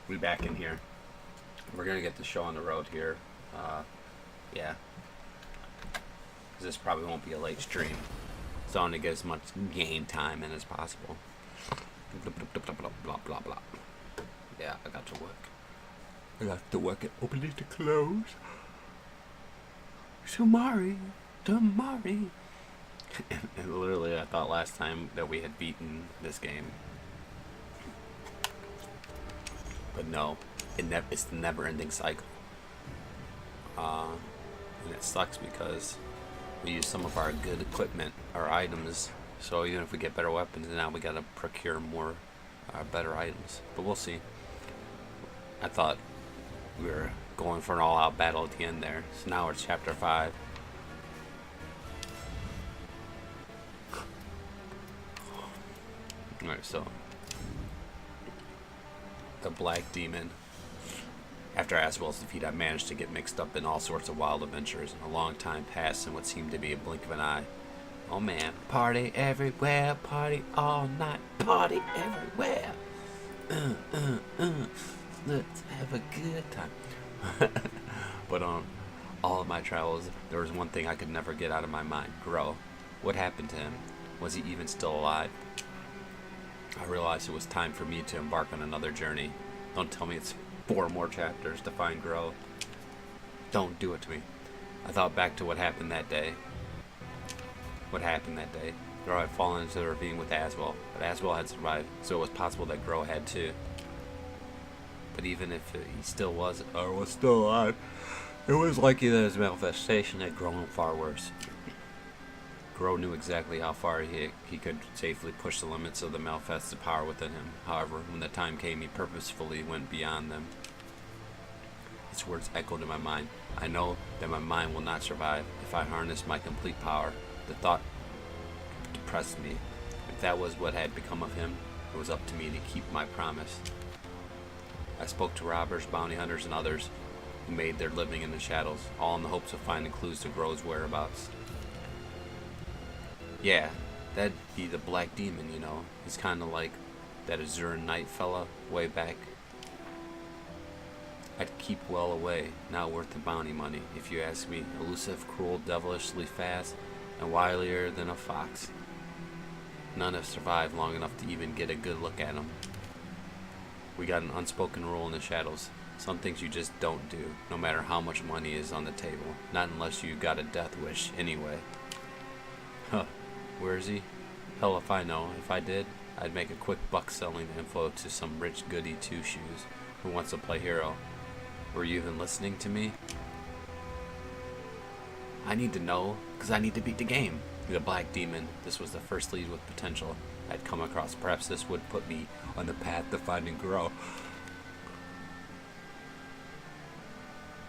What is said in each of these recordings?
We back in here. We're gonna get the show on the road here. Yeah. This probably won't be a late stream. So I want to get as much game time in as possible. Blah, blah, blah, blah, blah, blah. Yeah, I got to work. I got to work at opening to close. Tomorrow. And literally, I thought last time that we had beaten this game. But no, it's the never-ending cycle. And it sucks because we use some of our good equipment, our items. So even if we get better weapons, now we gotta procure more, better items. But we'll see. I thought we were going for an all-out battle at the end there. So now it's chapter 5. Alright, so the Black Demon. After Aswell's defeat, I managed to get mixed up in all sorts of wild adventures, and a long time passed in what seemed to be a blink of an eye. Oh man, party everywhere, party all night, party everywhere. Let's have a good time. But on all of my travels, there was one thing I could never get out of my mind. Grow. What happened to him? Was he even still alive? I realized it was time for me to embark on another journey. Don't tell me it's 4 more chapters to find Grow. Don't do it to me. I thought back to what happened that day. Grow had fallen into the ravine with Aswell, but Aswell had survived, so it was possible that Grow had too. But even if he still was, or was still alive, it was likely that his manifestation had grown far worse. Grow knew exactly how far he could safely push the limits of the manifested power within him. However, when the time came, he purposefully went beyond them. His words echoed in my mind. I know that my mind will not survive if I harness my complete power. The thought depressed me. If that was what had become of him, it was up to me to keep my promise. I spoke to robbers, bounty hunters, and others who made their living in the shadows, all in the hopes of finding clues to Grow's whereabouts. Yeah, that'd be the Black Demon, you know. He's kind of like that Azuran Knight fella way back. I'd keep well away, not worth the bounty money, if you ask me. Elusive, cruel, devilishly fast, and wilier than a fox. None have survived long enough to even get a good look at him. We got an unspoken rule in the shadows. Some things you just don't do, no matter how much money is on the table. Not unless you got a death wish, anyway. Huh. Where is he? Hell if I know. If I did, I'd make a quick buck selling the info to some rich goody two-shoes who wants to play hero. Were you even listening to me? I need to know, because I need to beat the game. The Black Demon. This was the first lead with potential I'd come across. Perhaps this would put me on the path to finding Grow.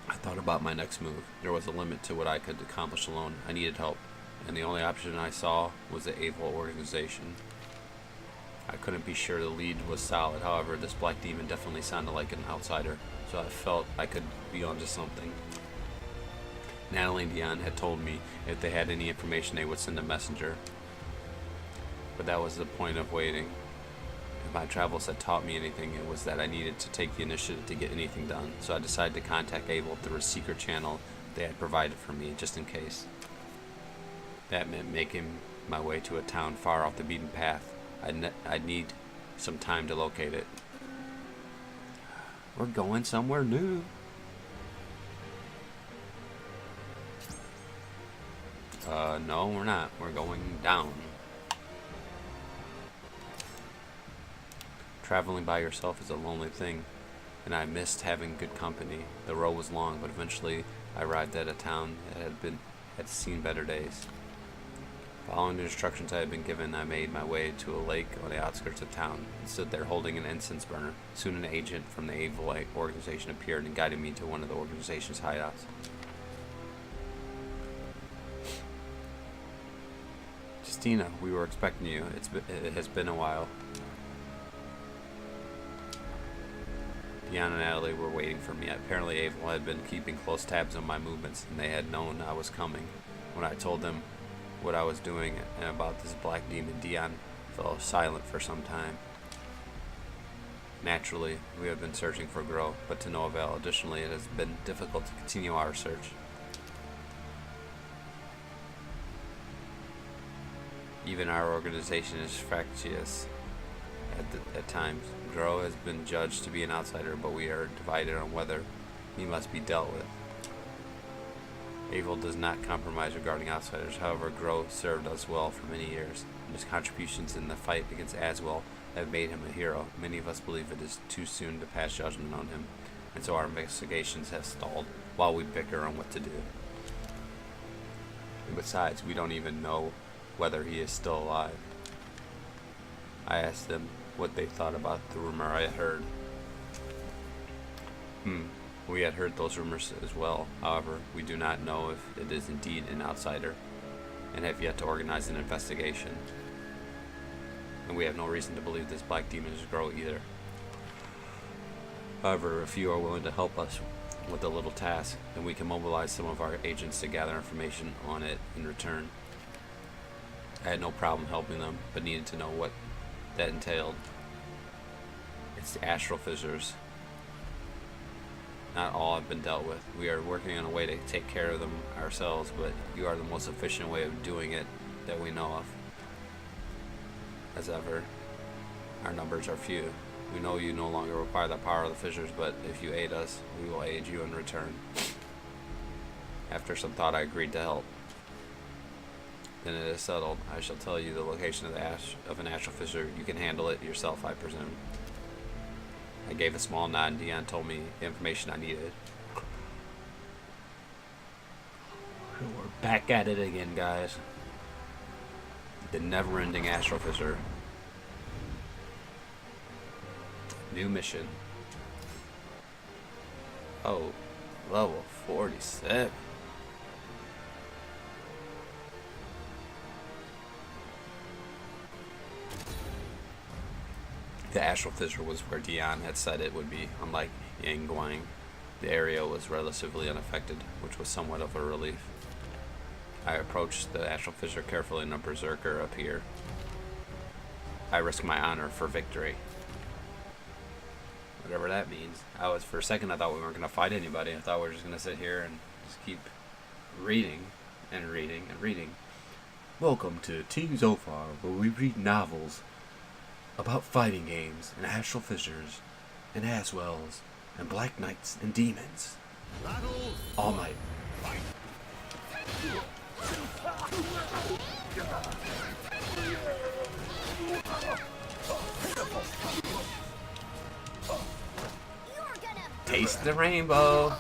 I thought about my next move. There was a limit to what I could accomplish alone. I needed help, and the only option I saw was the Avolt organization. I couldn't be sure the lead was solid. However, this Black Demon definitely sounded like an outsider, so I felt I could be onto something. Natalie and Dion had told me if they had any information they would send a messenger. But that was the point of waiting. If my travels had taught me anything, it was that I needed to take the initiative to get anything done. So I decided to contact Abel through a secret channel they had provided for me, just in case. That meant making my way to a town far off the beaten path. I'd need some time to locate it. We're going somewhere new. No, we're not. We're going down. Traveling by yourself is a lonely thing, and I missed having good company. The road was long, but eventually I arrived at a town that had seen better days. Following the instructions I had been given, I made my way to a lake on the outskirts of town and stood there holding an incense burner. Soon an agent from the Avolt organization appeared and guided me to one of the organization's hideouts. Justina, we were expecting you. It has been a while. Dion and Natalie were waiting for me. Apparently Avolt had been keeping close tabs on my movements, and they had known I was coming. When I told them what I was doing and about this Black Demon, Dion fell silent for some time. Naturally, we have been searching for Grow, but to no avail. Additionally, it has been difficult to continue our search. Even our organization is fractious at times. Grow has been judged to be an outsider, but we are divided on whether he must be dealt with. Evil does not compromise regarding outsiders. However, Grow served us well for many years, and his contributions in the fight against Aswell have made him a hero. Many of us believe it is too soon to pass judgment on him, and so our investigations have stalled while we bicker on what to do. And besides, we don't even know whether he is still alive. I asked them what they thought about the rumor I had heard. We had heard those rumors as well. However, we do not know if it is indeed an outsider, and have yet to organize an investigation. And we have no reason to believe this black demon is Grow either. However, if you are willing to help us with a little task, then we can mobilize some of our agents to gather information on it in return. I had no problem helping them, but needed to know what that entailed. It's the astral fissures. Not all have been dealt with. We are working on a way to take care of them ourselves, but you are the most efficient way of doing it that we know of. As ever, our numbers are few. We know you no longer require the power of the fissures, but if you aid us, we will aid you in return. After some thought, I agreed to help. Then it is settled. I shall tell you the location of an astral fissure. You can handle it yourself, I presume. I gave a small nod, and Dion told me the information I needed. We're back at it again, guys. The never-ending astral fissure. New mission. Oh, level 47. The astral fissure was where Dion had said it would be. Unlike Yangguang, the area was relatively unaffected, which was somewhat of a relief. I approached the astral fissure carefully, and a berserker appeared. I risked my honor for victory. Whatever that means. For a second, I thought we weren't going to fight anybody. I thought we were just going to sit here and just keep reading and reading and reading. Welcome to Team Zophar, where we read novels about fighting games and astral fissures and Aswells and black knights and demons. All night. Taste the rainbow.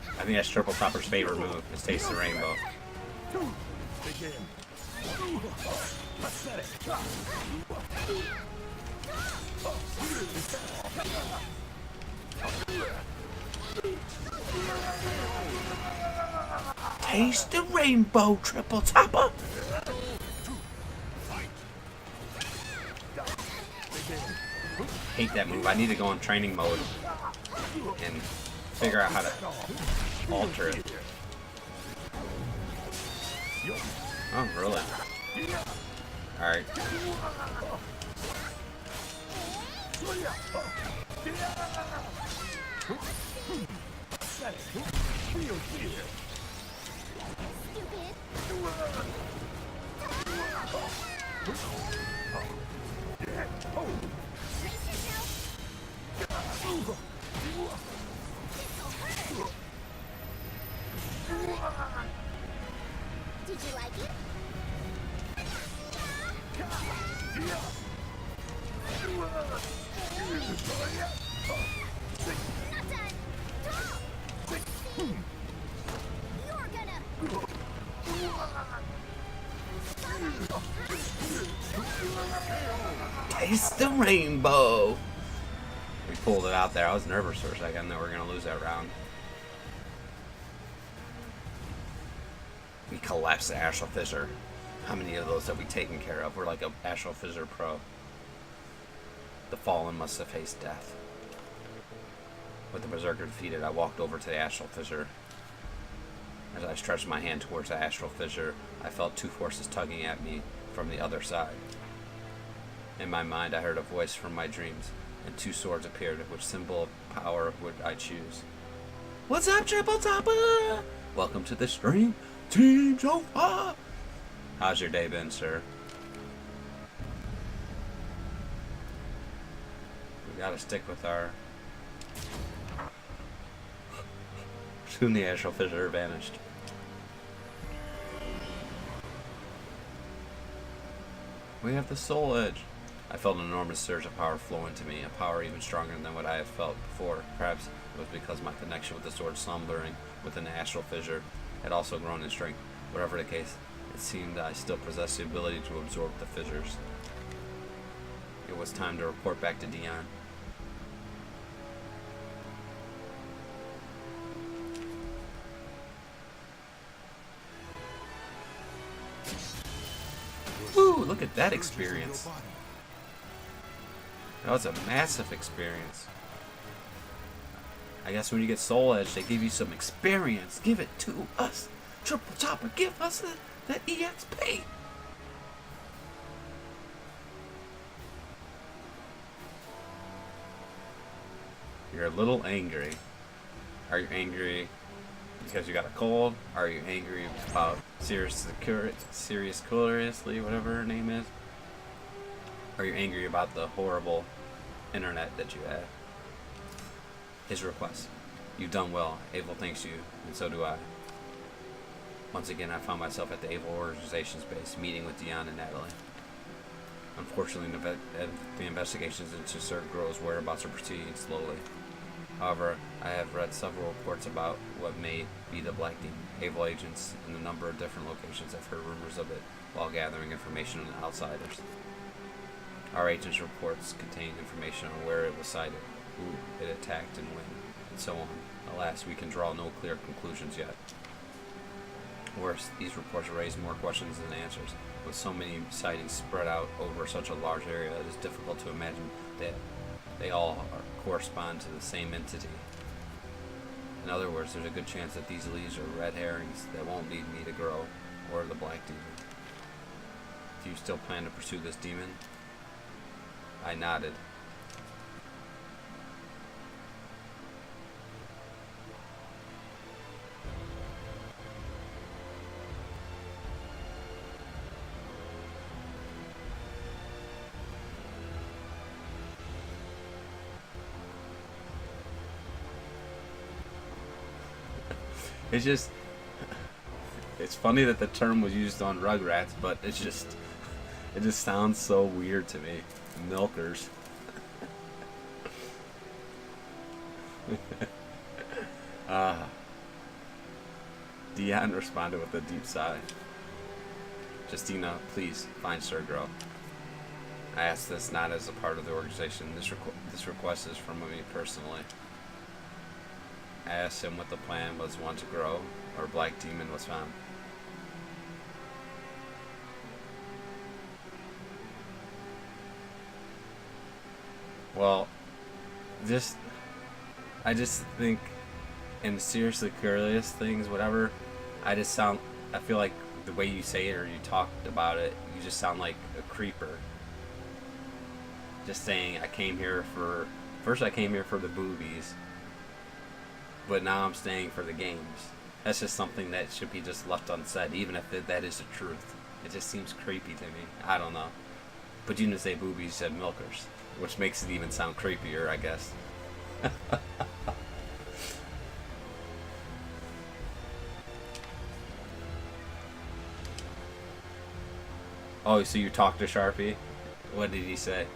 I think that's Triple Topper's favorite move, is Taste the Rainbow. Taste the rainbow, Triple Topper. Hate that move. I need to go in training mode and figure out how to alter it. Oh, really? Alright. Did you like it? Not done. You're gonna. Taste the rainbow. We pulled it out there. I was nervous for a second that we were going to lose that round. We collapsed the astral fissure. How many of those have we taken care of? We're like a astral fissure pro. The fallen must have faced death. With the berserker defeated, I walked over to the astral fissure. As I stretched my hand towards the astral fissure, I felt two forces tugging at me from the other side. In my mind, I heard a voice from my dreams. and 2 swords appeared. Which symbol of power would I choose? What's up, Triple Topper? Welcome to the stream, Team Zophar. How's your day been, sir? We gotta stick with our... Soon the astral fissure vanished. We have the soul edge. I felt an enormous surge of power flow into me, a power even stronger than what I had felt before. Perhaps it was because my connection with the sword slumbering within the astral fissure had also grown in strength. Whatever the case, it seemed I still possessed the ability to absorb the fissures. It was time to report back to Dion. Woo, look at that experience. That was a massive experience. I guess when you get Soul Edge, they give you some experience. Give it to us. Triple Chopper, give us that EXP. You're a little angry. Are you angry because you got a cold? Are you angry about seriously, whatever her name is? Are you angry about the horrible internet that you had? His request. You've done well. Abel thanks you, and so do I. Once again, I found myself at the Abel organization's base, meeting with Dion and Natalie. Unfortunately, the investigations into Sir Gro's whereabouts are proceeding slowly. However, I have read several reports about what may be the Black Demon. Abel agents in a number of different locations have heard rumors of it while gathering information on the outsiders. Our agents' reports contain information on where it was sighted, who it attacked and when, and so on. Alas, we can draw no clear conclusions yet. Worse, these reports raise more questions than answers. With so many sightings spread out over such a large area, it is difficult to imagine that they all correspond to the same entity. In other words, there's a good chance that these leads are red herrings that won't lead me to Grow or the Black Demon. Do you still plan to pursue this demon? I nodded. It's funny that the term was used on Rugrats, but it just sounds so weird to me. Milkers. Dion responded with a deep sigh. Justina, please find Sir Gro. I asked this not as a part of the organization. This request is from me personally. I asked him what the plan was, one to grow, or Black Demon was found. Well, I just think in seriously curious things, whatever, I feel like the way you say it or you talked about it, you just sound like a creeper. Just saying, first I came here for the boobies, but now I'm staying for the games. That's just something that should be just left unsaid, even if that is the truth. It just seems creepy to me. I don't know. But you didn't say boobies, you said milkers, which makes it even sound creepier, I guess. Oh, so you talked to Sharpie? What did he say?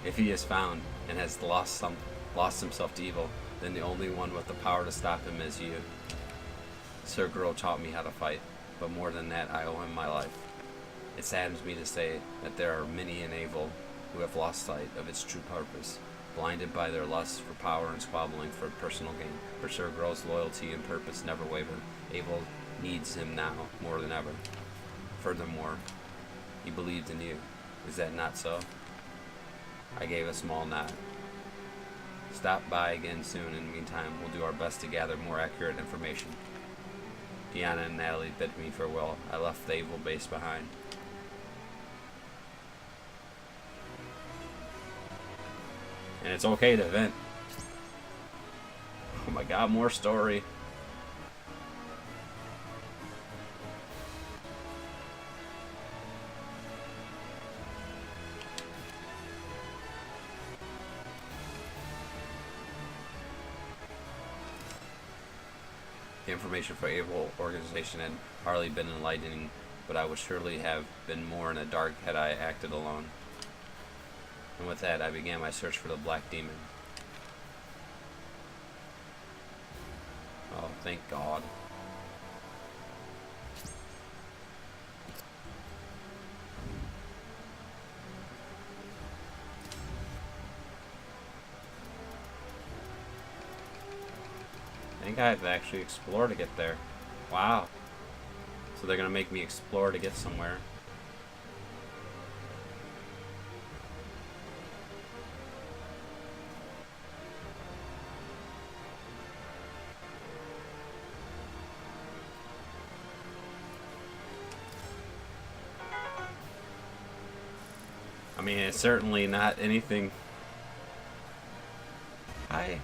If he is found and has lost himself to evil, then the only one with the power to stop him is you. Sir Girl taught me how to fight, but more than that, I owe him my life. It saddens me to say that there are many in Abel who have lost sight of its true purpose, blinded by their lust for power and squabbling for personal gain. But Sir Girl's loyalty and purpose never waver. Abel needs him now more than ever. Furthermore, he believed in you. Is that not so? I gave a small nod. Stop by again soon. In the meantime, we'll do our best to gather more accurate information. Deanna and Natalie bid me farewell. I left the Abel base behind. And it's okay to vent. Oh my god, more story. The information for Able organization had hardly been enlightening, but I would surely have been more in the dark had I acted alone. And with that, I began my search for the Black Demon. Oh, thank God. I think I have to actually explore to get there. Wow. So they're gonna make me explore to get somewhere. I mean, it's certainly not anything. Hi.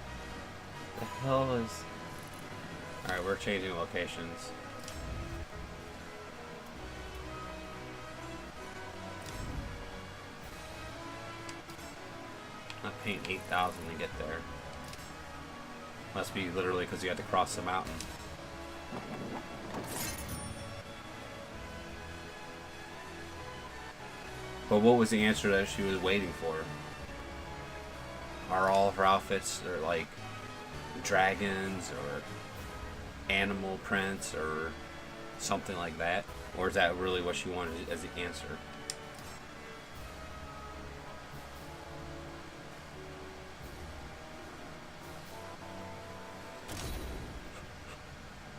The hell is... Alright, we're changing locations. I'm paying 8,000 to get there. Must be literally because you had to cross the mountain. But what was the answer that she was waiting for? Are all of her outfits or like dragons or animal prints or something like that? Or is that really what she wanted as the answer?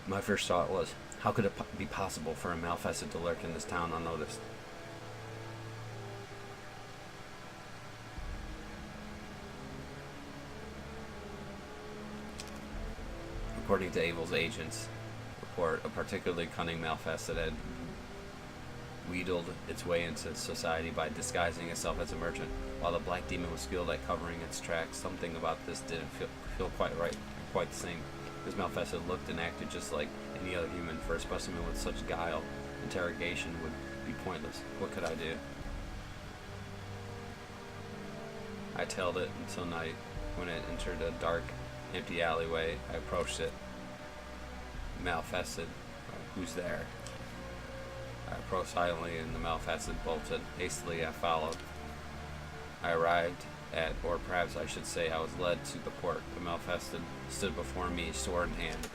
My first thought was, how could it be possible for a Malfested to lurk in this town unnoticed? According to Abel's agents report, a particularly cunning Malfested had wheedled its way into society by disguising itself as a merchant. While the Black Demon was skilled at covering its tracks, something about this didn't feel quite right, quite the same. This Malfested looked and acted just like any other human. For a specimen with such guile, interrogation would be pointless. What could I do? I tailed it until night. When it entered a dark, empty alleyway, I approached it. Malfested. Who's there? I approached silently and the Malfested bolted. Hastily I followed. I arrived at, or perhaps I should say I was led to the port. The Malfested stood before me, sword in hand.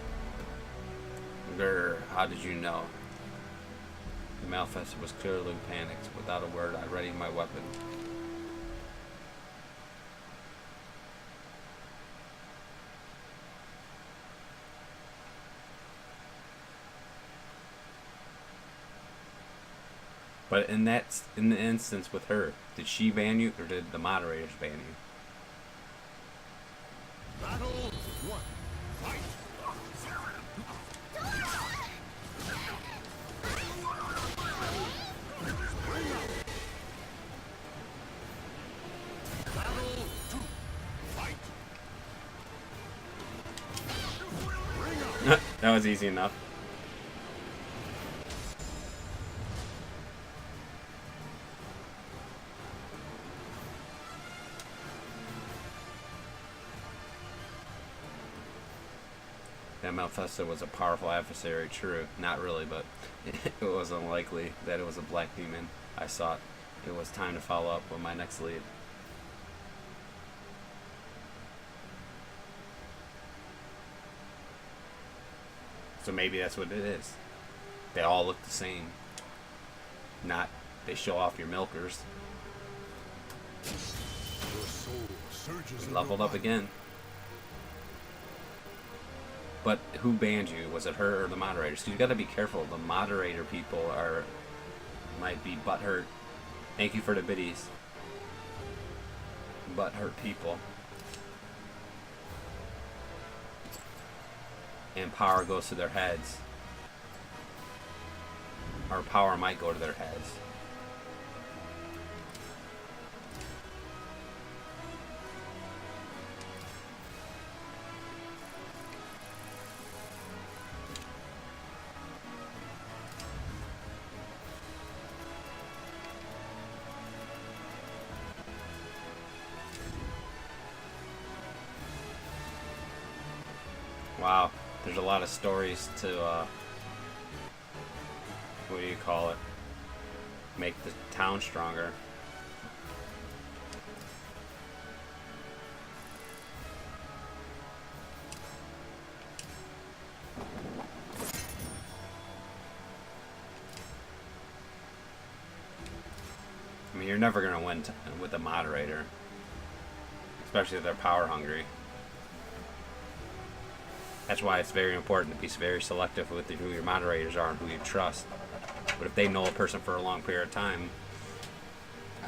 Grr, how did you know? The Malfested was clearly panicked. Without a word, I readied my weapon. But in the instance with her, did she ban you or did the moderators ban you? Battle one. Fight. Battle two. Fight. That was easy enough. That Malfested was a powerful adversary, true. Not really, but it was unlikely that it was a Black Demon I sought. It was time to follow up with my next lead. So maybe that's what it is. They all look the same. Not they show off your milkers. Your soul surges in Leveled your up body. again. But who banned you? Was it her or the moderators? 'Cause you got to be careful. The moderator people might be butthurt. Thank you for the biddies. Butthurt people. And power goes to their heads. Or power might go to their heads. Wow, there's a lot of stories to, what do you call it? Make the town stronger. I mean, you're never going to win with a moderator. Especially if they're power hungry. That's why it's very important to be very selective with who your moderators are and who you trust. But if they know a person for a long period of time,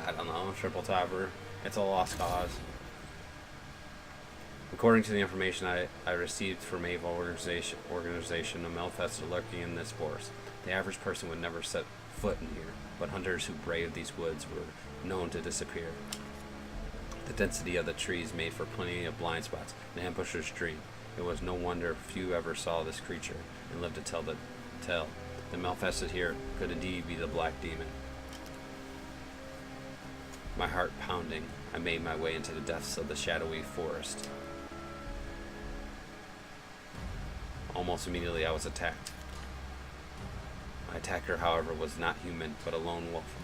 I don't know, triple topper, it's a lost cause. According to the information I received from Ava organization, a Melfest are lurking in this forest. The average person would never set foot in here, but hunters who braved these woods were known to disappear. The density of the trees made for plenty of blind spots, an ambusher's dream. It was no wonder few ever saw this creature and lived to tell the tale. The Melfested here could indeed be the Black Demon. My heart pounding, I made my way into the depths of the shadowy forest. Almost immediately I was attacked. My attacker, however, was not human, but a lone wolf.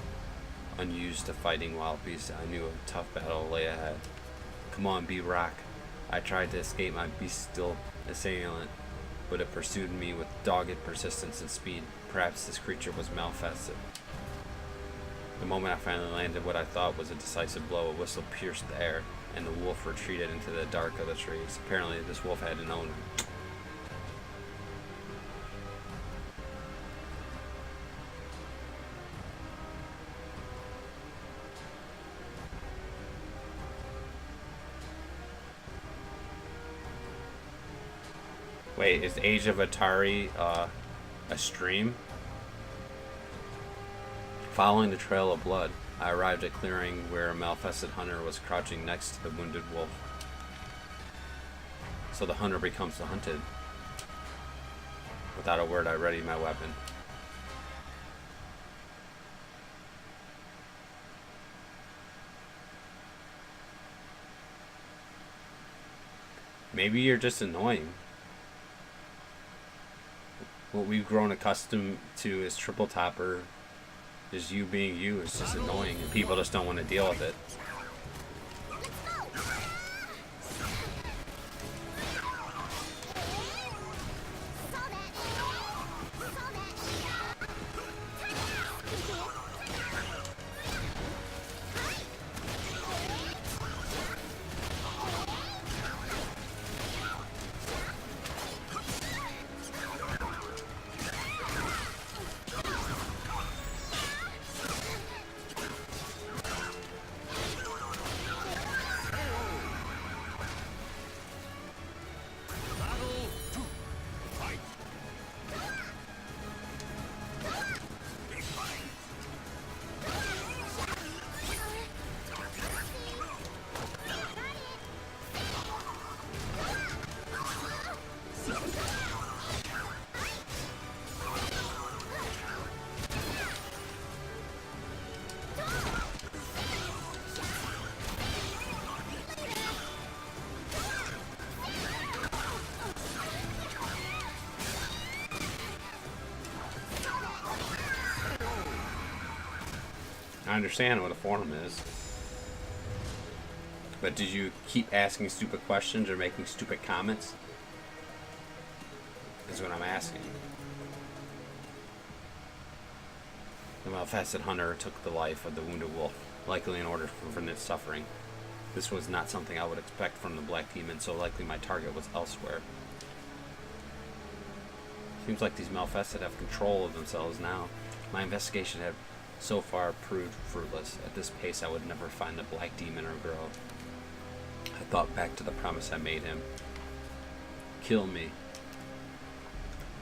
Unused to fighting wild beasts, I knew a tough battle lay ahead. Come on, B-Rock. I tried to escape my bestial assailant, but it pursued me with dogged persistence and speed. Perhaps this creature was Melfested. The moment I finally landed what I thought was a decisive blow, a whistle pierced the air, and the wolf retreated into the dark of the trees. Apparently, this wolf had an owner. Wait, is Age of Atari a stream? Following the trail of blood, I arrived at clearing where a Melfested hunter was crouching next to the wounded wolf. So the hunter becomes the hunted. Without a word, I readied my weapon. Maybe you're just annoying. What we've grown accustomed to is triple topper, is you being you, is just annoying, and people just don't want to deal with it. I understand what a forum is. But did you keep asking stupid questions or making stupid comments? Is what I'm asking. The Melfested hunter took the life of the wounded wolf, likely in order to prevent its suffering. This was not something I would expect from the Black Demon, so likely my target was elsewhere. Seems like these Melfested have control of themselves now. My investigation had so far proved fruitless. At this pace, I would never find the Black Demon or girl. I thought back to the promise I made him. Kill me.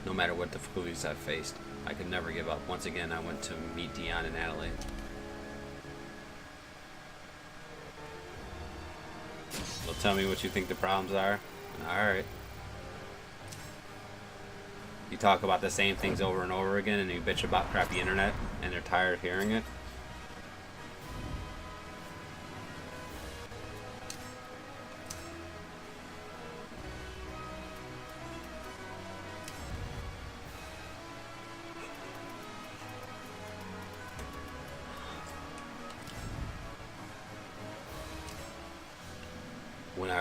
No matter what difficulties I faced, I could never give up. Once again, I went to meet Dion and Natalie. So tell me what you think the problems are. Alright. You talk about the same things over and over again and you bitch about crappy internet and they're tired of hearing it.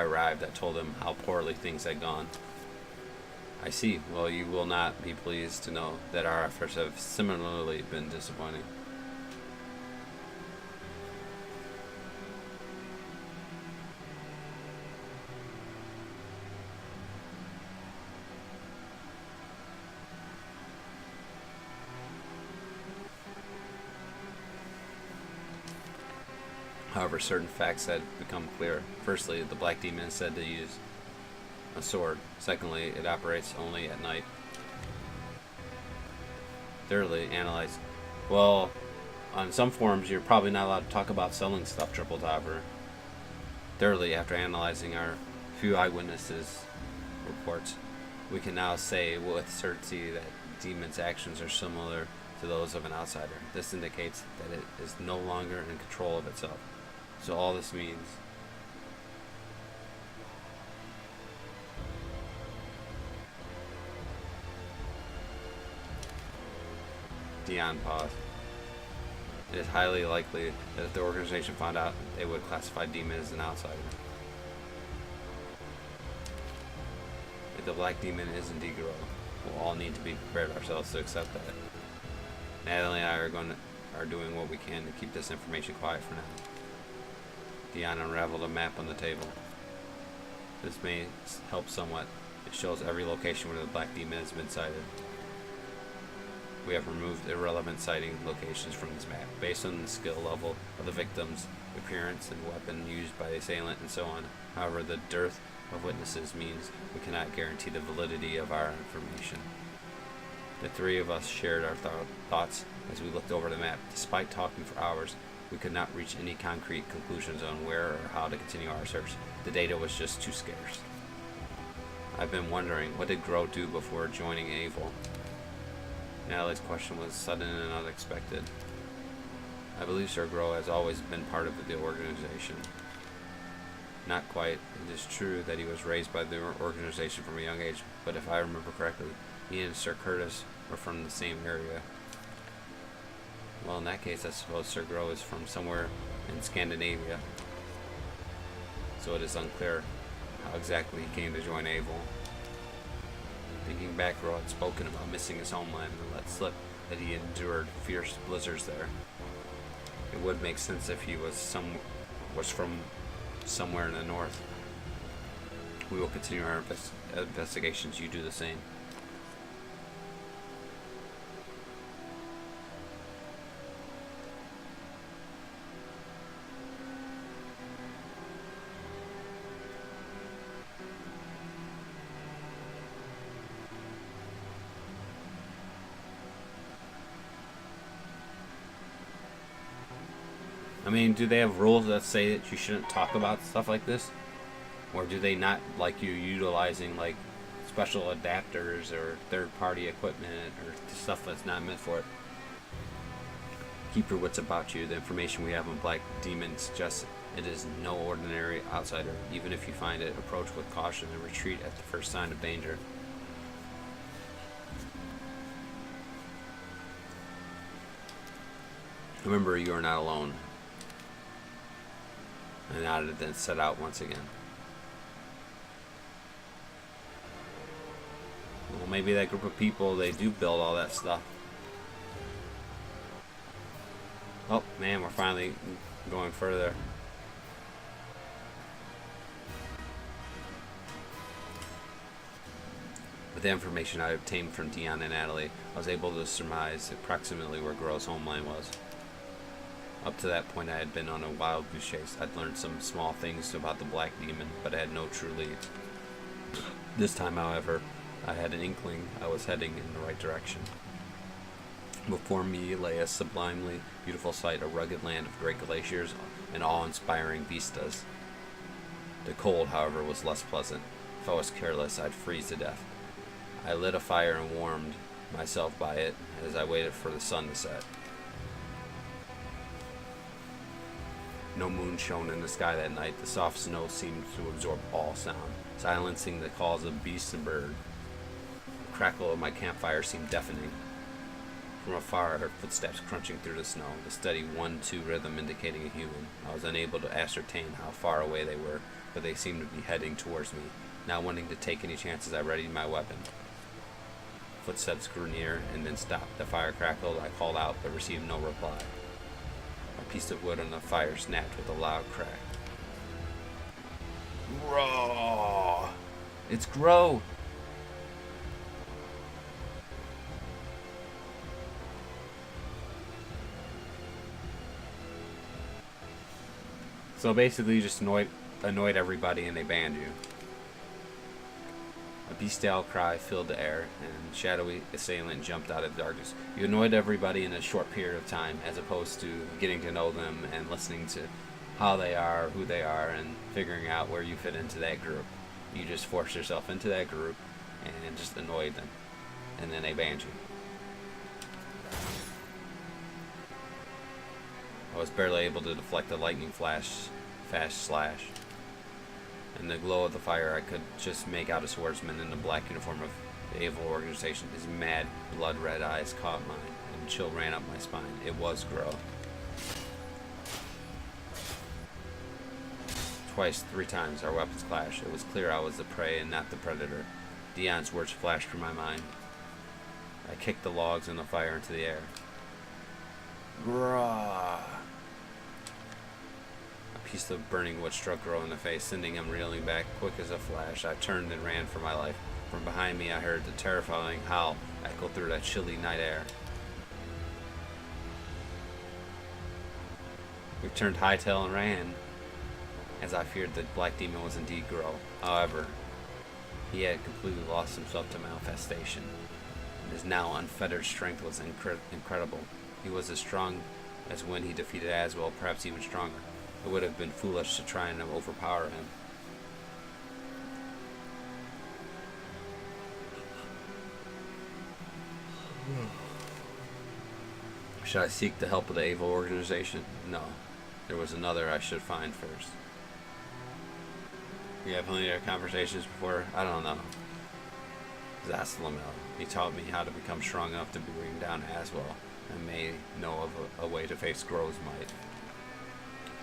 arrived, I told him how poorly things had gone. I see. Well, you will not be pleased to know that our efforts have similarly been disappointing. However, certain facts had become clear. Firstly, the Black Demon is said to use a sword. Secondly, it operates only at night. Thirdly, analyze. Well, on some forums, you're probably not allowed to talk about selling stuff, Triple Topper. Thirdly, after analyzing our few eyewitnesses' reports, we can now say with certainty that Demon's actions are similar to those of an outsider. This indicates that it is no longer in control of itself. So all this means Dion paused. It is highly likely that if the organization found out, they would classify Demon as an outsider. If the Black Demon is indeed Gro, we'll all need to be prepared ourselves to accept that. Natalie and I are doing what we can to keep this information quiet for now. Dion unraveled a map on the table. This may help somewhat. It shows every location where the Black Demon has been sighted. We have removed irrelevant sighting locations from this map, based on the skill level of the victims, appearance, and weapon used by the assailant, and so on. However, the dearth of witnesses means we cannot guarantee the validity of our information. The three of us shared our thoughts as we looked over the map. Despite talking for hours, we could not reach any concrete conclusions on where or how to continue our search. The data was just too scarce. I've been wondering, what did Gro do before joining Evil? Natalie's question was sudden and unexpected. I believe Sir Gro has always been part of the organization. Not quite. It is true that he was raised by the organization from a young age, but if I remember correctly, he and Sir Curtis were from the same area. Well, in that case, I suppose Sir Gro is from somewhere in Scandinavia. So it is unclear how exactly he came to join Evil. Thinking back, Gro had spoken about missing his homeland and let slip that he endured fierce blizzards there. It would make sense if he was from somewhere in the north. We will continue our investigations. You do the same. I mean, do they have rules that say that you shouldn't talk about stuff like this? Or do they not like you utilizing like special adapters or third-party equipment or stuff that's not meant for it? Keep your wits about you. The information we have on Black Demon suggests it is no ordinary outsider. Even if you find it, approach with caution and retreat at the first sign of danger. Remember, you are not alone. I nodded, then set out once again. Well, maybe that group of people, they do build all that stuff. Oh, man, we're finally going further. With the information I obtained from Dion and Natalie, I was able to surmise approximately where Gro's homeland was. Up to that point, I had been on a wild goose chase. I'd learned some small things about the Black Demon, but I had no true leads. This time, however, I had an inkling I was heading in the right direction. Before me lay a sublimely beautiful sight, a rugged land of great glaciers and awe-inspiring vistas. The cold, however, was less pleasant. If I was careless, I'd freeze to death. I lit a fire and warmed myself by it as I waited for the sun to set. No moon shone in the sky that night. The soft snow seemed to absorb all sound, silencing the calls of beast and bird. The crackle of my campfire seemed deafening. From afar, I heard footsteps crunching through the snow, the steady 1-2 rhythm indicating a human. I was unable to ascertain how far away they were, but they seemed to be heading towards me. Not wanting to take any chances, I readied my weapon. Footsteps grew near and then stopped. The fire crackled. I called out, but received no reply. A piece of wood on the fire snapped with a loud crack. Grow! It's Grow! So basically you just annoyed everybody and they banned you. A bestial cry filled the air, and a shadowy assailant jumped out of the darkness. You annoyed everybody in a short period of time, as opposed to getting to know them and listening to how they are, who they are, and figuring out where you fit into that group. You just forced yourself into that group and just annoyed them. And then they banned you. I was barely able to deflect the lightning fast slash. In the glow of the fire, I could just make out a swordsman in the black uniform of the evil organization. His mad, blood-red eyes caught mine, and a chill ran up my spine. It was Grow. Twice, 3 times, our weapons clashed. It was clear I was the prey and not the predator. Dion's words flashed through my mind. I kicked the logs in the fire into the air. Grah! A piece of burning wood struck Grow in the face, sending him reeling back quick as a flash. I turned and ran for my life. From behind me, I heard the terrifying howl echo through that chilly night air. We turned hightail and ran, as I feared the black demon was indeed Grow. However, he had completely lost himself to manifestation, and his now unfettered strength was incredible. He was as strong as when he defeated Aswell, perhaps even stronger. It would have been foolish to try and overpower him. Should I seek the help of the evil organization? No. There was another I should find first. We had plenty of conversations before. I don't know. Zaslamel. He taught me how to become strong enough to bring down Aswell. I may know of a way to face Grow's might.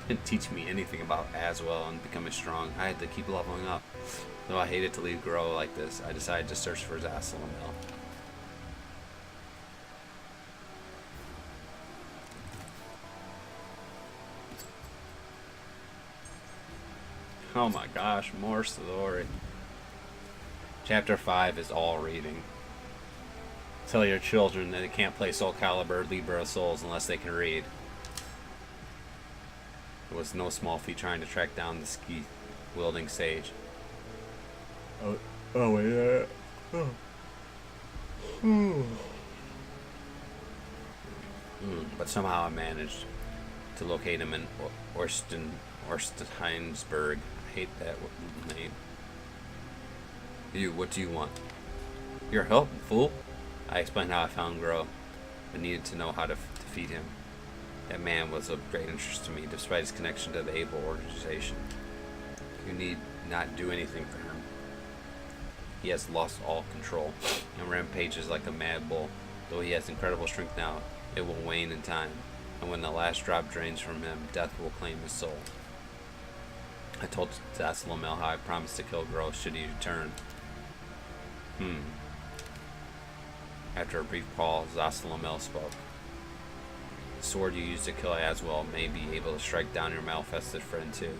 Didn't teach me anything about Aswell and becoming strong. I had to keep leveling up. Though I hated to leave Grow like this, I decided to search for Zaslamel. Oh my gosh, more story. Chapter 5 is all reading. Tell your children that they can't play Soul Calibur, Libra of Souls unless they can read. It was no small feat trying to track down the ski-wielding sage. But somehow I managed to locate him in Orstenheinsberg. I hate that name. What do you want? Your help, fool? I explained how I found Grow, but needed to know how to defeat him. That man was of great interest to me, despite his connection to the Able organization. You need not do anything for him. He has lost all control and rampages like a mad bull. Though he has incredible strength now, it will wane in time, and when the last drop drains from him, death will claim his soul. I told Zaslamel how I promised to kill Grow should he return. After a brief pause, Zaslamel spoke. The sword you used to kill Aswell may be able to strike down your malfested friend too.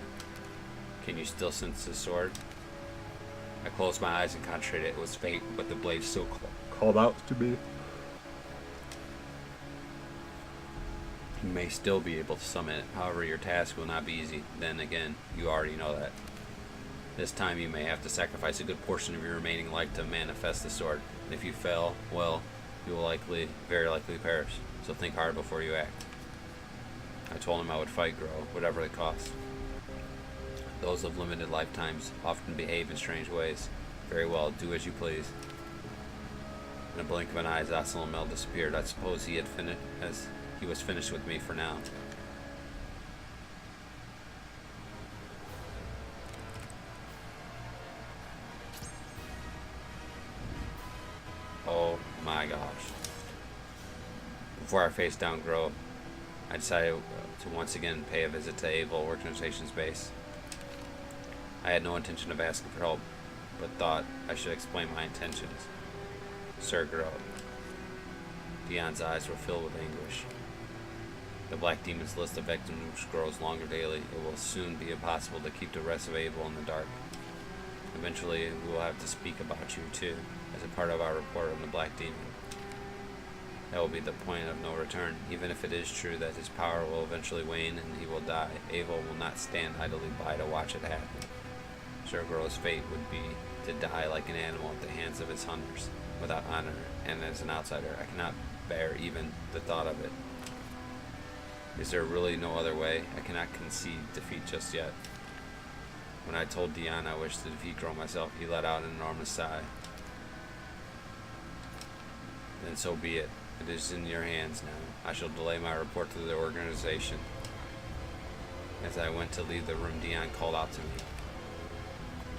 Can you still sense the sword? I closed my eyes and concentrated. It was faint, but the blade still called out to me. You may still be able to summon it. However, your task will not be easy. Then again, you already know that. This time you may have to sacrifice a good portion of your remaining life to manifest the sword. And if you fail, well, you will very likely perish. So think hard before you act. I told him I would fight Grow, whatever it cost. Those of limited lifetimes often behave in strange ways. Very well, do as you please. In a blink of an eye, Zaslamel disappeared. I suppose he was finished with me for now. Oh my gosh. Before I faced down Grow, I decided to once again pay a visit to Able Organization's base. I had no intention of asking for help, but thought I should explain my intentions. Sir Grow. Dion's eyes were filled with anguish. The Black Demon's list of victims grows longer daily. It will soon be impossible to keep the rest of Abel in the dark. Eventually, we will have to speak about you, too, as a part of our report on the Black Demon. That will be the point of no return. Even if it is true that his power will eventually wane and he will die, Abel will not stand idly by to watch it happen. Sir Grow's fate would be to die like an animal at the hands of his hunters, without honor, and as an outsider, I cannot bear even the thought of it. Is there really no other way? I cannot concede defeat just yet. When I told Dion I wished to defeat Grow myself, he let out an enormous sigh. Then so be it. It is in your hands now. I shall delay my report to the organization. As I went to leave the room, Dion called out to me.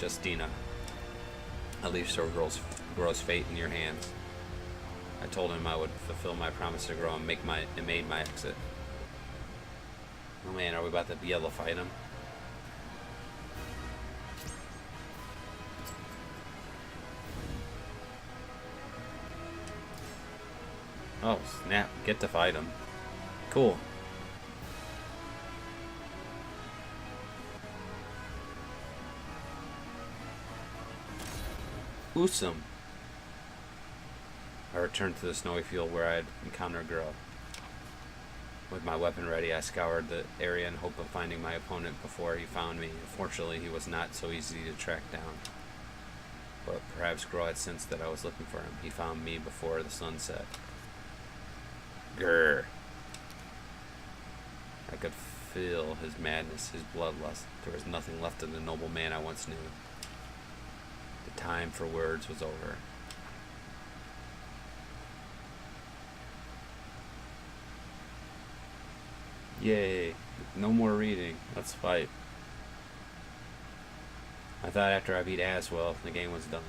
Justina, I leave Sir Grow's fate in your hands. I told him I would fulfill my promise to Grow and made my exit. Oh man, are we about to be able to fight him? Oh snap, get to fight him. Cool. Awesome. I returned to the snowy field where I had encountered Grow. With my weapon ready, I scoured the area in hope of finding my opponent before he found me. Unfortunately, he was not so easy to track down. But perhaps Grow had sensed that I was looking for him. He found me before the sun set. Grr. I could feel his madness, his bloodlust. There was nothing left of the noble man I once knew. The time for words was over. Yay. No more reading. Let's fight. I thought after I beat Aswell, the game was done.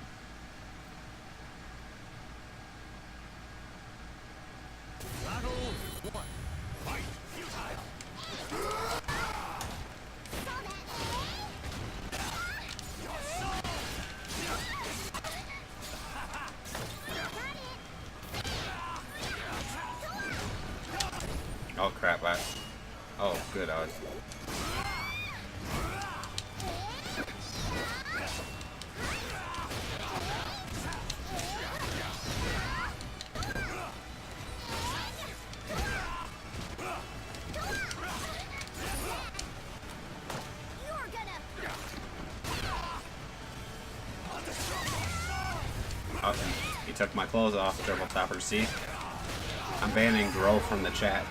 Battle 1. Fight. Oh crap, oh good, I was... Oh, he took my clothes off, Triple Topper, see? I'm banning Grow from the chat.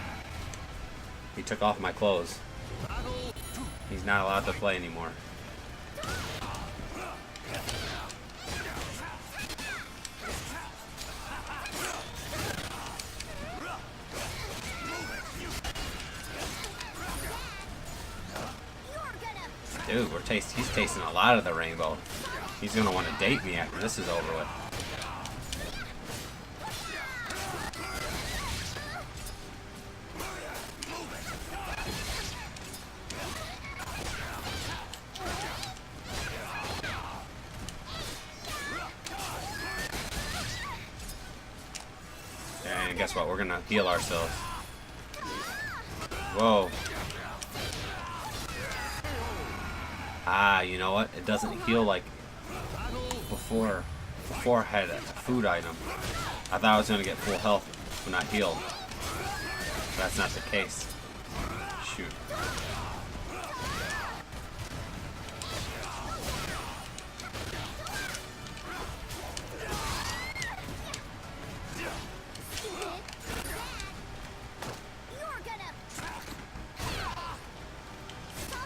He took off my clothes. He's not allowed to play anymore. Dude, he's tasting a lot of the rainbow. He's gonna want to date me after this is over with. And guess what? We're gonna heal ourselves. Whoa. Ah, you know what? It doesn't heal like before I had a food item. I thought I was gonna get full health but not healed. That's not the case. Shoot.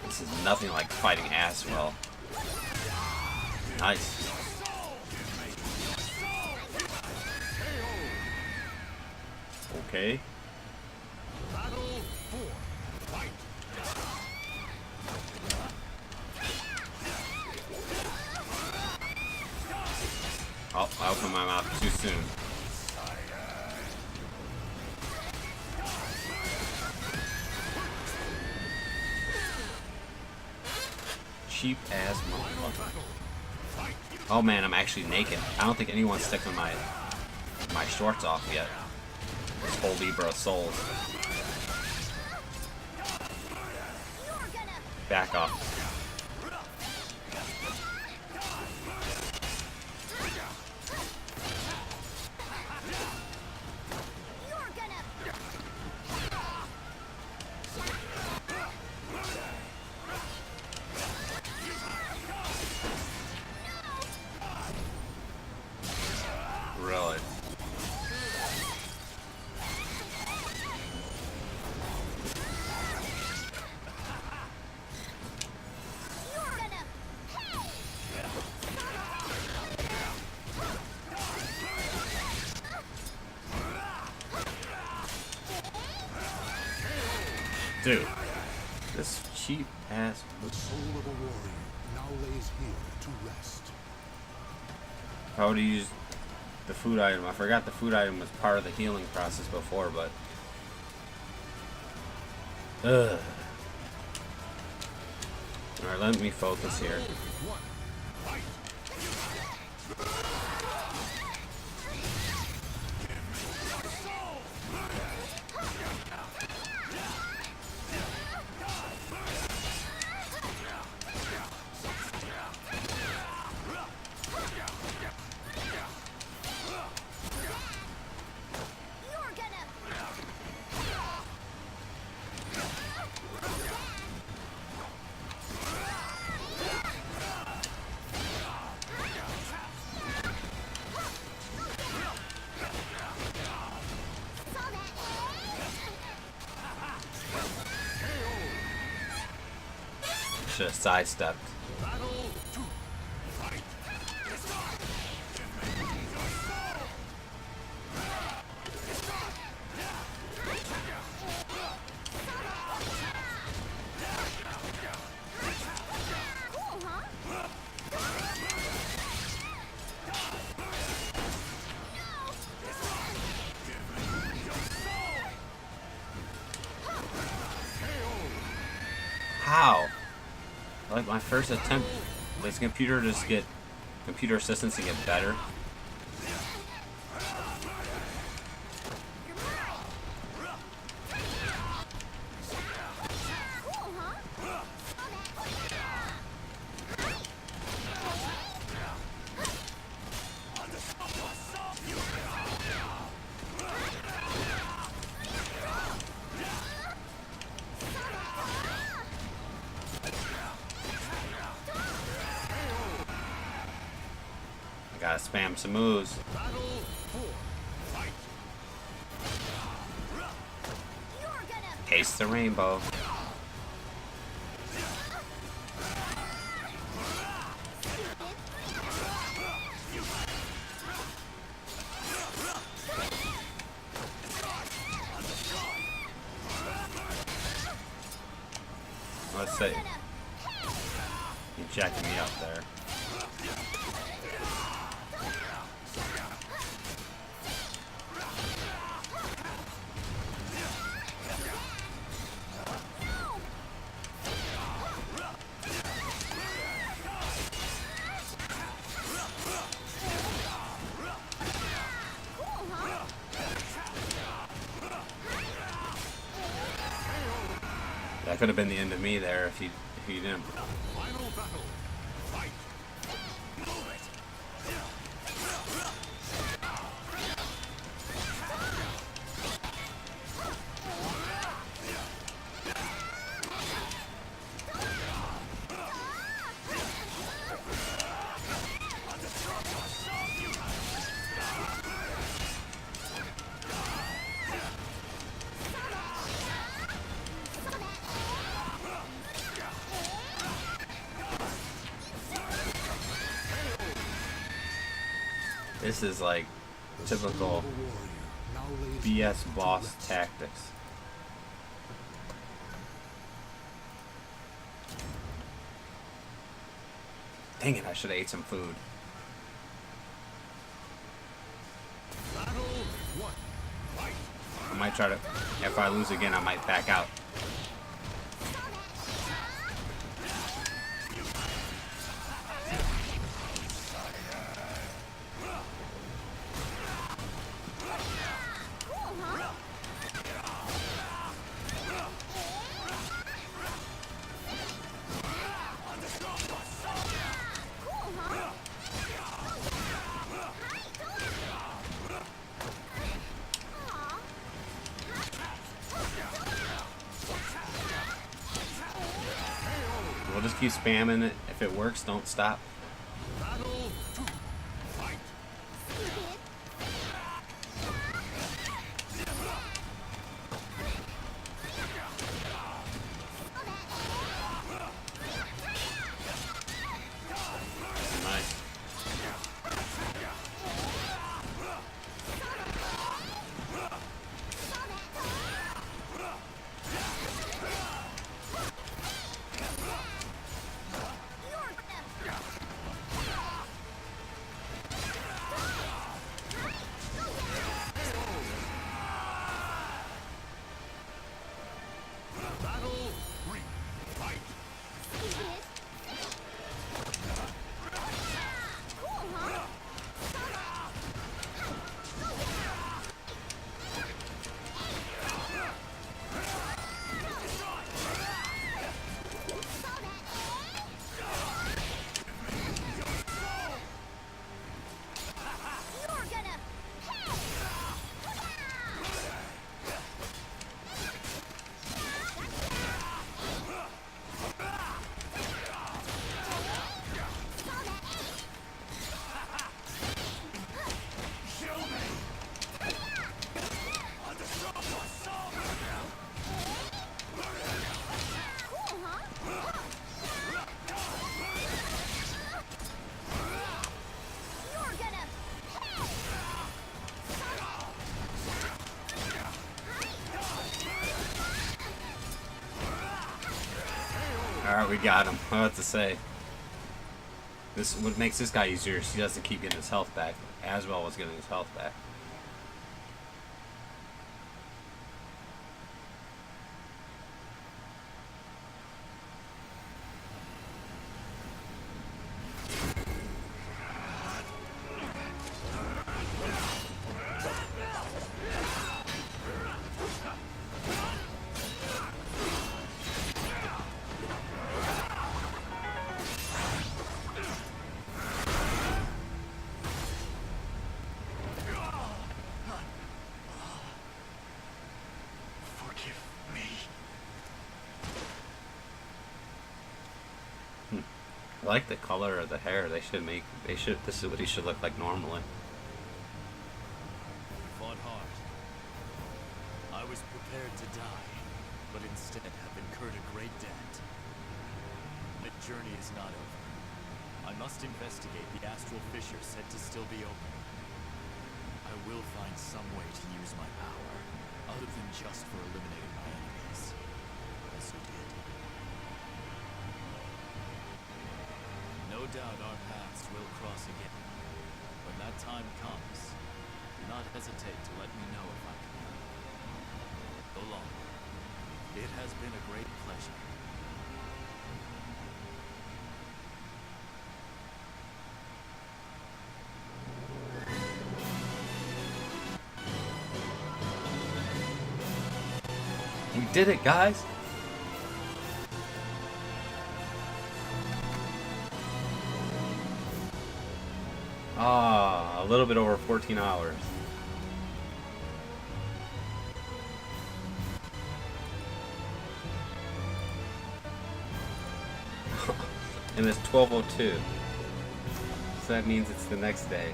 This is nothing like fighting Aswell. Nice. Okay. Battle 4. Fight. Oh, I opened my mouth too soon. cheap ass motherfucker. Oh man, I'm actually naked. I don't think anyone's taken my shorts off yet. This whole Libra of souls. Back off. Really? Dude, this cheap ass. The soul of a warrior now lays here to rest. How would you use the food item? I forgot the food item was part of the healing process before, but. Ugh. Alright, let me focus here. Should have sidestepped. How? Like my first attempt, does computer just get computer assistance to get better? Gotta spam some moves. Taste the rainbow. Let's see. You jacking me up there. That could have been the end of me there if you didn't. Final battle. Fight. Move it. This is like typical BS boss tactics. Dang it, I should have ate some food. I might try to, if I lose again, I might back out. Just keep spamming it. If it works, don't stop. Battle 2. Fight. Stupid. Nice. Battle 3. Fight. Stupid. Cool, huh? You're gonna cool, huh? You're gonna Alright, we got him. What to say? This what makes this guy easier is he doesn't keep getting his health back. Aswell was getting his health back. Forgive me. I like the color of the hair. This is what he should look like normally. Fought hard. I was prepared to die, but instead have incurred a great debt. The journey is not over. I must investigate the astral fissure said to still be open. I will find some way to use my power, other than just for eliminating my enemies, as you did. No doubt our paths will cross again. When that time comes, do not hesitate to let me know if I can help. So long. It has been a great pleasure. We did it, guys! Ah, a little bit over 14 hours. And it's 12:02. So that means it's the next day.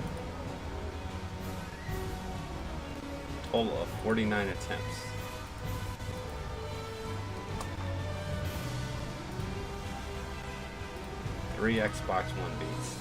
Total of 49 attempts. Three Xbox One beats.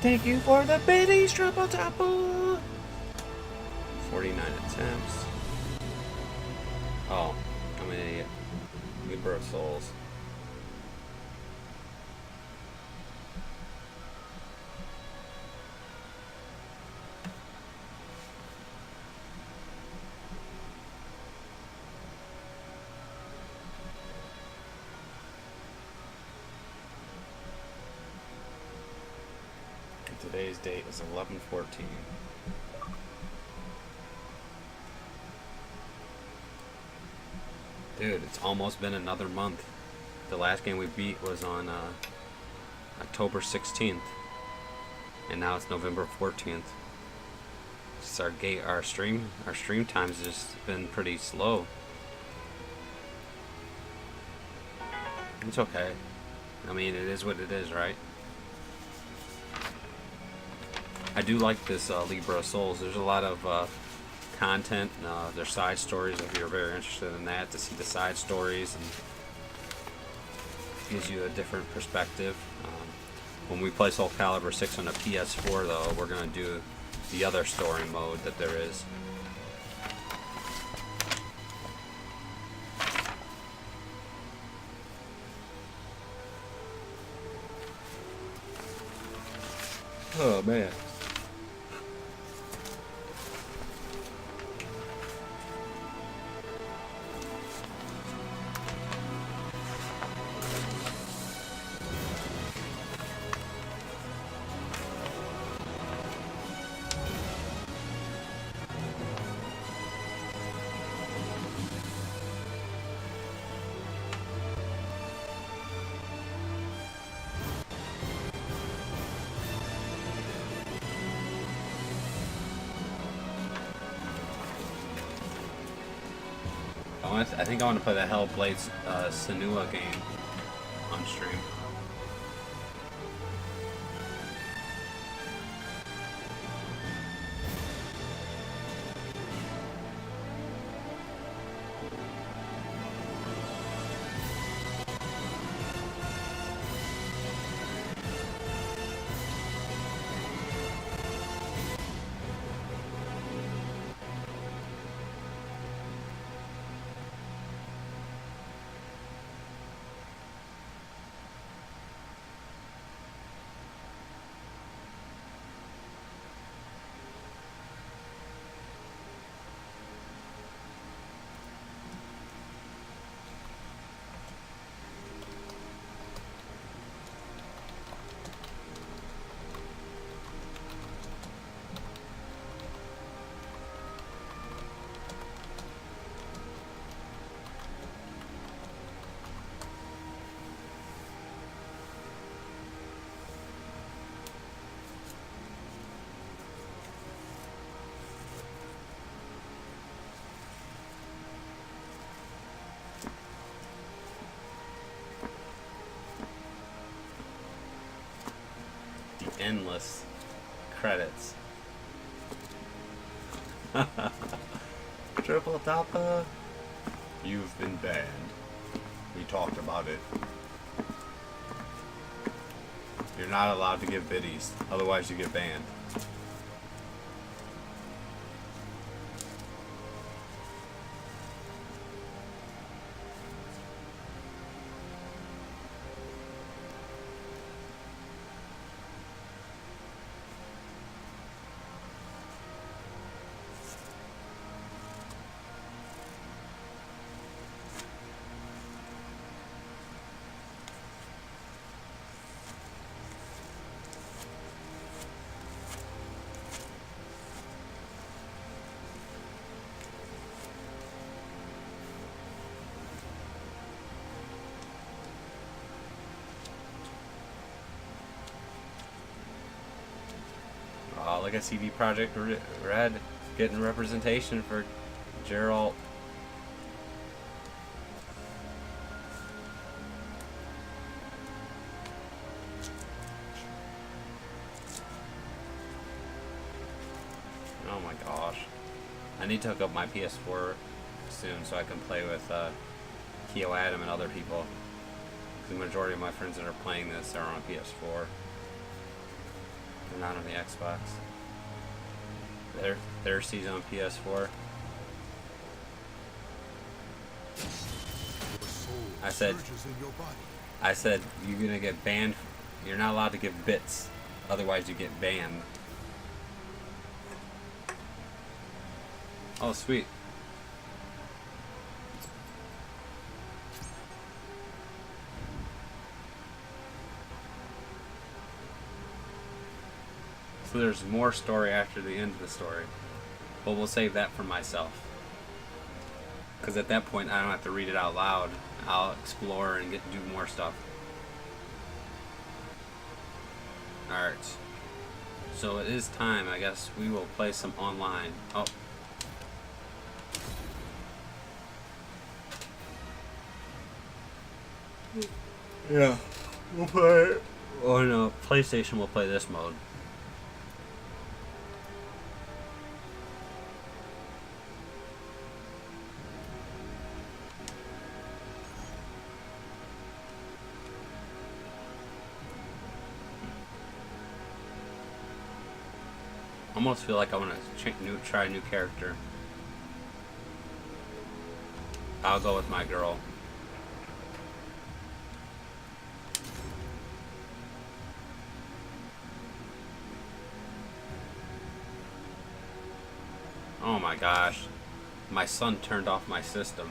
Thank you for the biddies, triple double. 49 attempts. Oh, I'm an idiot. Libra of Souls. Today's date is 11/14. Dude, it's almost been another month. The last game we beat was on October 16th, and now it's November 14th. Just our stream times has just been pretty slow. It's okay. I mean, it is what it is, right? I do like this Libra of Souls. There's a lot of content. There's side stories if you're very interested in that, to see the side stories, and gives you a different perspective. When we play Soul Calibur 6 on a PS4, though, we're going to do the other story mode that there is. Oh man. I think I want to play the Hellblades Senua game on stream. Endless credits. Triple Dappa. You've been banned. We talked about it. You're not allowed to give biddies, otherwise you get banned. Look at CD Projekt Red getting representation for Geralt. Oh my gosh. I need to hook up my PS4 soon so I can play with Keo Adam and other people. The majority of my friends that are playing this are on PS4. They're not on the Xbox. Their season on PS4. Your soul I said- surges in your body. I said you're gonna get banned. You're not allowed to give bits, otherwise you get banned. Oh, sweet. So there's more story after the end of the story, but we'll save that for myself. Because at that point, I don't have to read it out loud. I'll explore and do more stuff. Alright. So it is time, I guess. We will play some online. Oh. Yeah. We'll play... Oh no, PlayStation will play this mode. I almost feel like I want to try a new character. I'll go with my girl. Oh my gosh. My son turned off my system.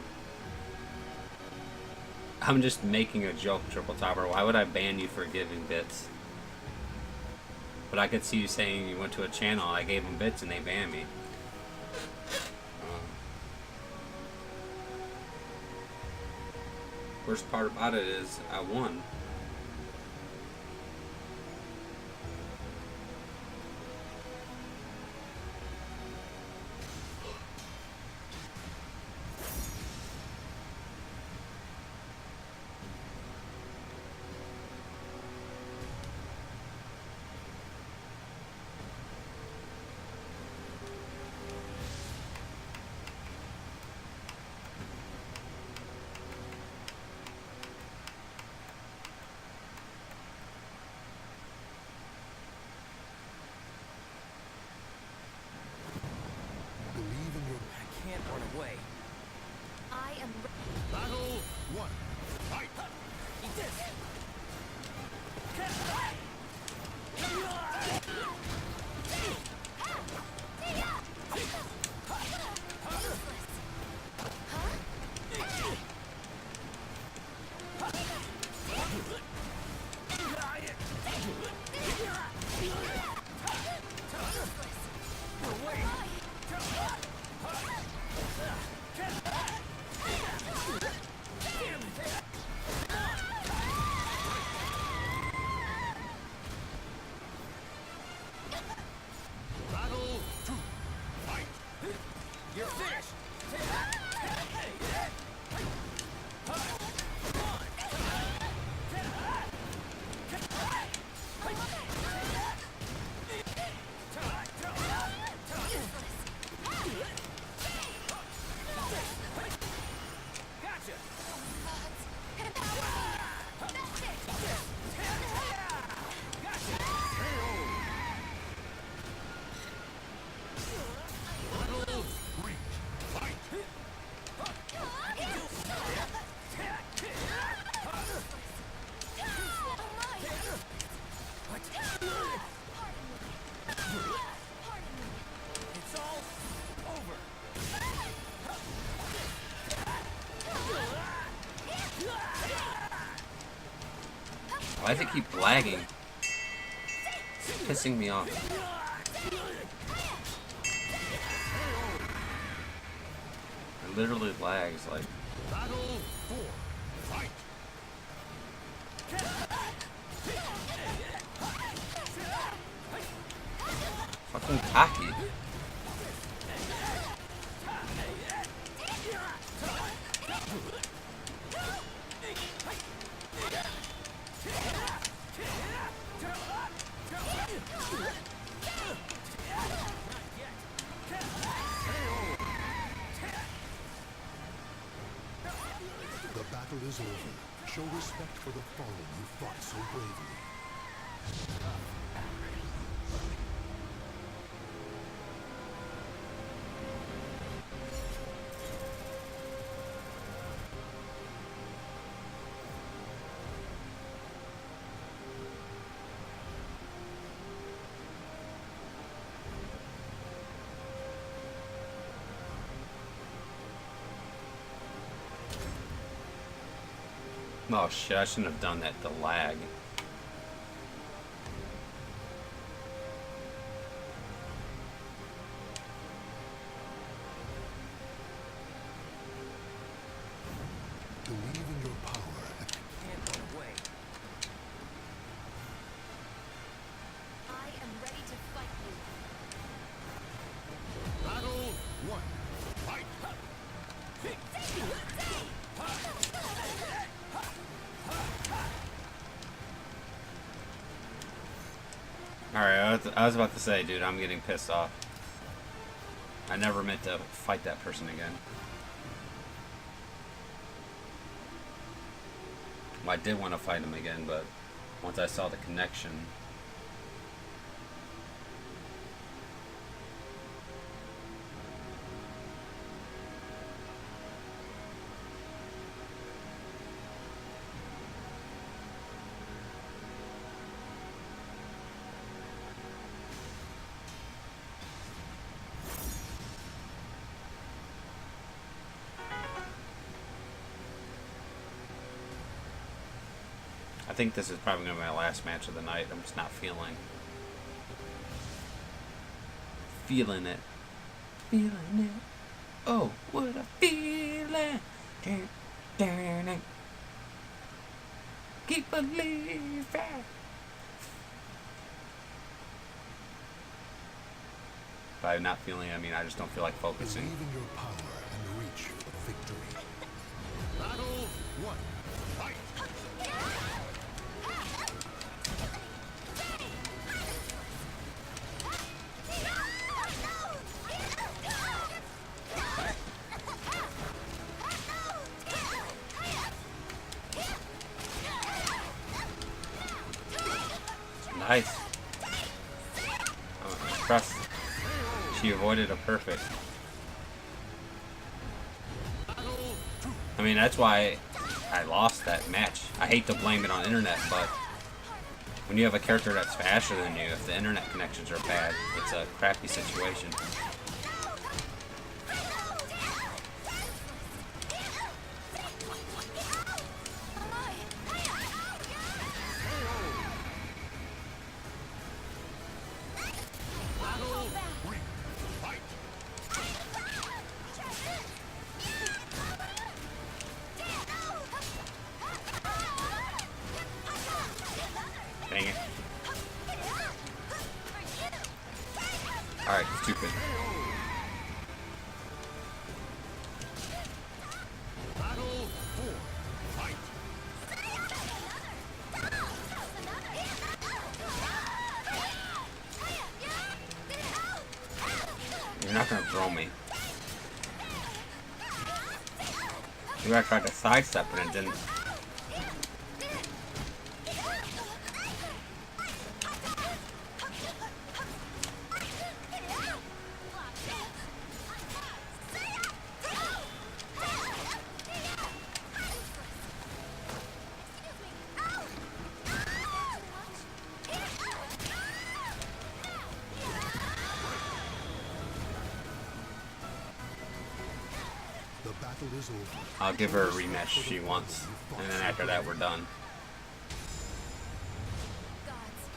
I'm just making a joke, Triple Topper. Why would I ban you for giving bits? But I could see you saying you went to a channel, I gave them bits and they banned me. Worst part about it is I won. Believe in your I can't run away. I am battle. One. Fight. Eat this! Battle. Two. Fight. You're finished! Gotcha! Battle. Three. Fight. It's all over! Why does it keep lagging? It's pissing me off. It literally lags like. Battle. Four. Fight. Fucking cocky. The battle is over. Show respect for the fallen who fought so bravely. Oh shit, I shouldn't have done that. The lag. Believe in your power. Can't run away. I am ready to fight you. Battle 1. Fight! Alright, I was about to say, dude, I'm getting pissed off. I never meant to fight that person again. Well, I did want to fight him again, but once I saw the connection... I think this is probably going to be my last match of the night. I'm just not feeling it. Feeling it. Oh, what a feeling. Keep believing. By not feeling it, I mean I just don't feel like focusing. Believe in your power and reach for victory. Battle 1. Fight! Nice. I'm impressed. She avoided a perfect. I mean, that's why I lost that match. I hate to blame it on internet, but when you have a character that's faster than you, if the internet connections are bad, it's a crappy situation. Dang it. Alright, stupid. Battle 4. Fight! You're not gonna throw me. Maybe I tried to sidestep it and didn't. The battle is over. I'll give her a rematch if she wants, and then after that we're done. Gods,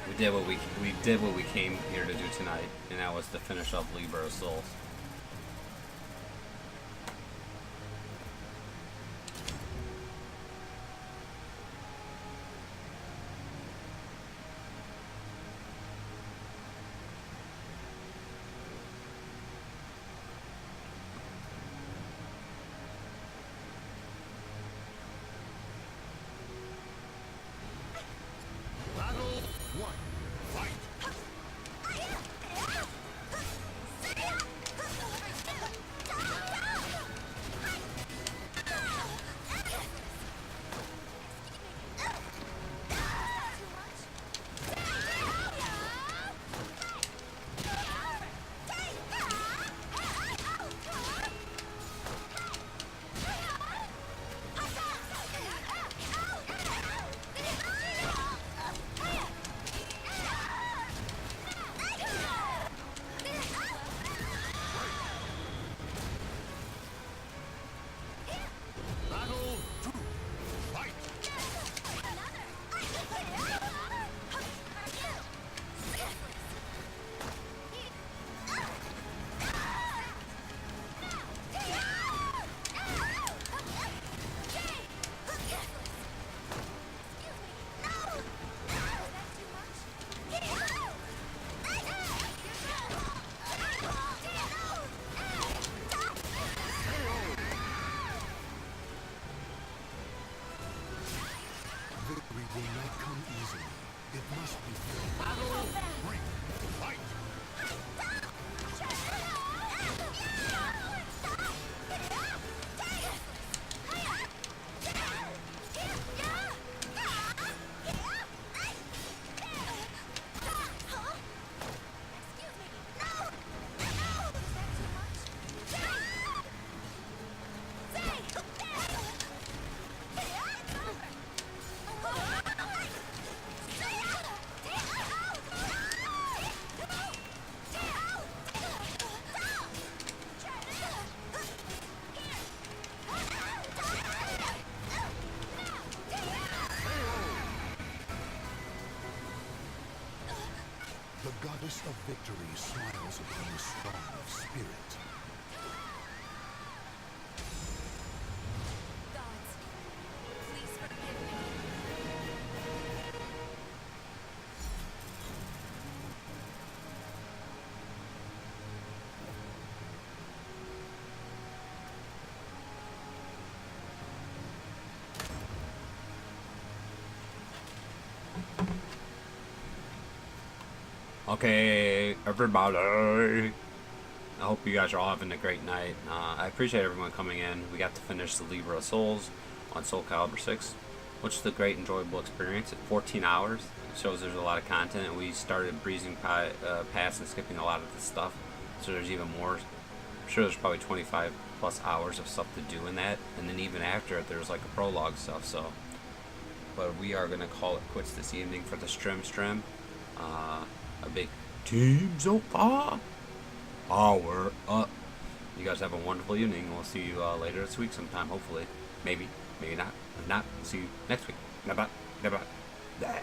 please We did what we came here to do tonight, and that was to finish up Libra of Souls. Battle 1. Fight! of victory smiles upon the strong of spirit. Gods, please forgive me. Okay, everybody. I hope you guys are all having a great night. I appreciate everyone coming in. We got to finish the Libra of Souls on Soul Calibur 6, which is a great, enjoyable experience. At 14 hours, it shows there's a lot of content, and we started breezing past and skipping a lot of this stuff. So there's even more. I'm sure there's probably 25 plus hours of stuff to do in that, and then even after it, there's like a prologue stuff. So, but we are gonna call it quits this evening for the stream. A big team so far. Power up. You guys have a wonderful evening. We'll see you later this week sometime, hopefully. Maybe, maybe not. If not, see you next week. Bye bye. Bye bye.